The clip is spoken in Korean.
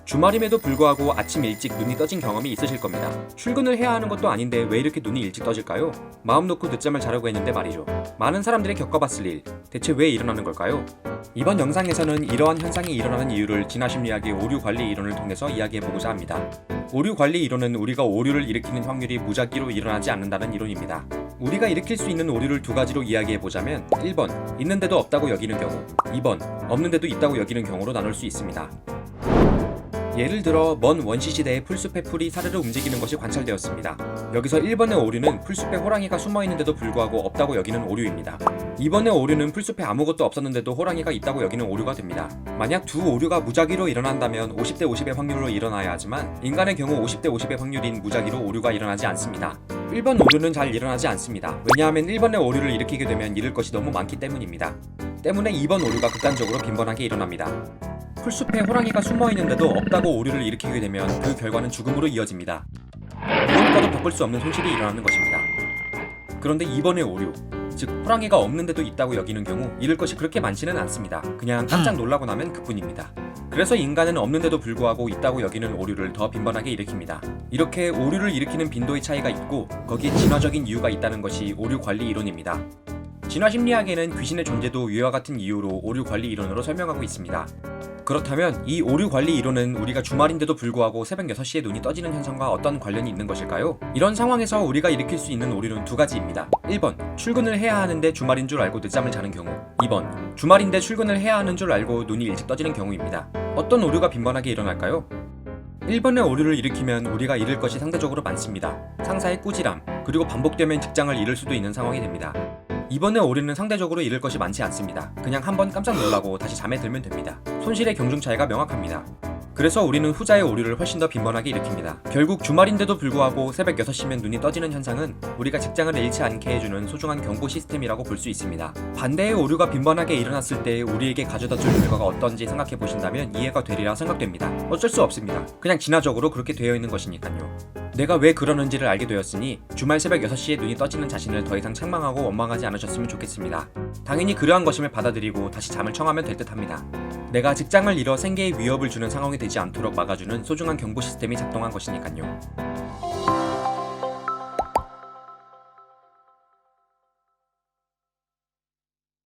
주말임에도 불구하고 아침 일찍 눈이 떠진 경험이 있으실 겁니다. 출근을 해야 하는 것도 아닌데 왜 이렇게 눈이 일찍 떠질까요? 마음 놓고 늦잠을 자려고 했는데 말이죠. 많은 사람들이 겪어봤을 일, 대체 왜 일어나는 걸까요? 이번 영상에서는 이러한 현상이 일어나는 이유를 진화심리학의 오류관리 이론을 통해서 이야기해보고자 합니다. 오류관리 이론은 우리가 오류를 일으키는 확률이 무작위로 일어나지 않는다는 이론입니다. 우리가 일으킬 수 있는 오류를 두 가지로 이야기해보자면 1번, 있는데도 없다고 여기는 경우, 2번, 없는데도 있다고 여기는 경우로 나눌 수 있습니다. 예를 들어 먼 원시 시대에 풀숲의 풀이 사르르 움직이는 것이 관찰되었습니다. 여기서 1번의 오류는 풀숲에 호랑이가 숨어있는데도 불구하고 없다고 여기는 오류입니다. 2번의 오류는 풀숲에 아무것도 없었는데도 호랑이가 있다고 여기는 오류가 됩니다. 만약 두 오류가 무작위로 일어난다면 50대 50의 확률로 일어나야 하지만 인간의 경우 50대 50의 확률인 무작위로 오류가 일어나지 않습니다. 1번 오류는 잘 일어나지 않습니다. 왜냐하면 1번의 오류를 일으키게 되면 잃을 것이 너무 많기 때문입니다. 때문에 2번 오류가 극단적으로 빈번하게 일어납니다. 풀숲에 호랑이가 숨어있는데도 없다고 오류를 일으키게 되면 그 결과는 죽음으로 이어집니다. 무엇과도 바꿀 수 없는 손실이 일어나는 것입니다. 그런데 2번의 오류, 즉 호랑이가 없는데도 있다고 여기는 경우 잃을 것이 그렇게 많지는 않습니다. 그냥 깜짝 놀라고 나면 그뿐입니다. 그래서 인간은 없는데도 불구하고 있다고 여기는 오류를 더 빈번하게 일으킵니다. 이렇게 오류를 일으키는 빈도의 차이가 있고 거기에 진화적인 이유가 있다는 것이 오류관리 이론입니다. 진화심리학에는 귀신의 존재도 위와 같은 이유로 오류관리 이론으로 설명하고 있습니다. 그렇다면 이 오류관리 이론은 우리가 주말인데도 불구하고 새벽 6시에 눈이 떠지는 현상과 어떤 관련이 있는 것일까요? 이런 상황에서 우리가 일으킬 수 있는 오류는 두 가지입니다. 1번, 출근을 해야 하는데 주말인 줄 알고 늦잠을 자는 경우. 2번, 주말인데 출근을 해야 하는 줄 알고 눈이 일찍 떠지는 경우입니다. 어떤 오류가 빈번하게 일어날까요? 1번의 오류를 일으키면 우리가 잃을 것이 상대적으로 많습니다. 상사의 꾸지람, 그리고 반복되면 직장을 잃을 수도 있는 상황이 됩니다. 2번의 오류는 상대적으로 잃을 것이 많지 않습니다. 그냥 한번 깜짝 놀라고 다시 잠에 들면 됩니다. 손실의 경중 차이가 명확합니다. 그래서 우리는 후자의 오류를 훨씬 더 빈번하게 일으킵니다. 결국 주말인데도 불구하고 새벽 6시면 눈이 떠지는 현상은 우리가 직장을 잃지 않게 해주는 소중한 경고 시스템이라고 볼 수 있습니다. 반대의 오류가 빈번하게 일어났을 때 우리에게 가져다줄 결과가 어떤지 생각해 보신다면 이해가 되리라 생각됩니다. 어쩔 수 없습니다. 그냥 진화적으로 그렇게 되어 있는 것이니까요. 내가 왜 그러는지를 알게 되었으니 주말 새벽 6시에 눈이 떠지는 자신을 더 이상 책망하고 원망하지 않으셨으면 좋겠습니다. 당연히 그러한 것임을 받아들이고 다시 잠을 청하면 될 듯합니다. 내가 직장을 잃어 생계에 위협을 주는 상황이 되지 않도록 막아주는 소중한 경보 시스템이 작동한 것이니까요.